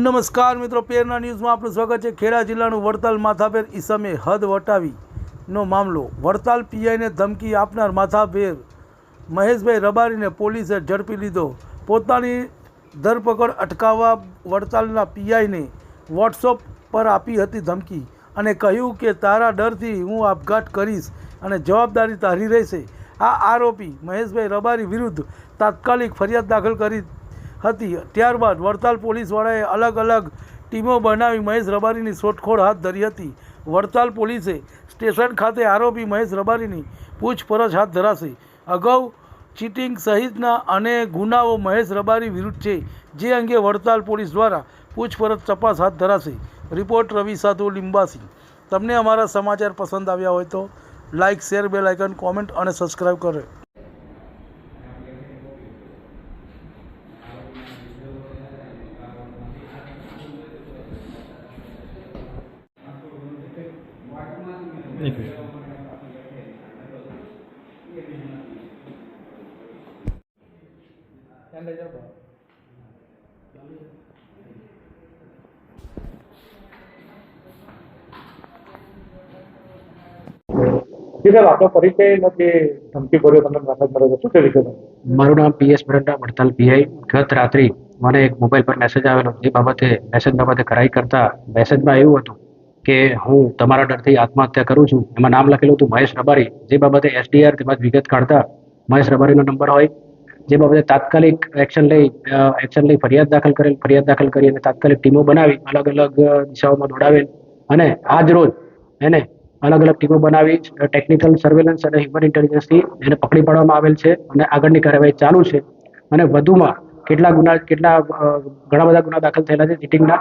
નમસ્કાર મિત્રો, પેરના ન્યૂઝમાં આપનું સ્વાગત છે। ખેડા જિલ્લાનું વડતાલ માથાભેર ઈસમે હદ વટાવીનો મામલો। વડતાલ પીઆઈને ધમકી આપનાર માથાભેર મહેશભાઈ રબારીને પોલીસે ઝડપી લીધો। પોતાની ધરપકડ અટકાવવા વડતાલના પીઆઈને વોટ્સઅપ પર આપી હતી ધમકી અને કહ્યું કે તારા ડરથી હું આપઘાત કરીશ અને જવાબદારી તારી રહેશે। આ આરોપી મહેશભાઈ રબારી વિરુદ્ધ તાત્કાલિક ફરિયાદ દાખલ કરી હતી। ત્યારબાદ વડતાલ પોલીસવાળાએ અલગ અલગ ટીમો બનાવી મહેશ રબારીની શોધખોળ હાથ ધરી હતી। વડતાલ પોલીસે સ્ટેશન ખાતે આરોપી મહેશ રબારીની પૂછપરછ હાથ ધરાશે। અગાઉ ચીટિંગ સહિતના અનેક ગુનાઓ મહેશ રબારી વિરુદ્ધ છે, જે અંગે વડતાલ પોલીસ દ્વારા પૂછપરછ તપાસ હાથ ધરાશે। રિપોર્ટ રવિ સાધુ લિંબાસી। તમને અમારા સમાચાર પસંદ આવ્યા હોય તો like, share, bell icon, comment અને સબસ્ક્રાઈબ કરે। आपका परिचय धमकी भर्यो તમે મેસેજ મળ્યો શું છે વિગત? મારું નામ પીએસ બ્રંડા, વડતાલ પીઆઈ। ગત રાત્રિ મને એક મોબાઈલ પર મેસેજ આવેલો, જે બાબતે મેસેજ બાબતે કરાઈ કરતા મેસેજમાં એવું હતું કે હું તમારા ડરથી આત્મહત્યા કરું છું। એમાં નામ લખેલું હતું મહેશ રબારી, જે બાબતે એસડીઆર તેમજ વિગત કાઢતા મહેશ રબારીનો નંબર હોય, જે બાબતે તાત્કાલિક એક્શન લઈ ફરિયાદ દાખલ કરી અને તાત્કાલિક ટીમો બનાવી અલગ અલગ દિશાઓમાં દોડાવેલ અને આજ રોજ એને અલગ અલગ ટીમો બનાવી ટેકનિકલ સર્વેલન્સ અને હ્યુમન ઇન્ટેલિજન્સથી એને પકડી પાડવામાં આવેલ છે અને આગળની કાર્યવાહી ચાલુ છે। અને વધુમાં ઘણા બધા ગુના દાખલ થયેલા છે ચીટિંગના।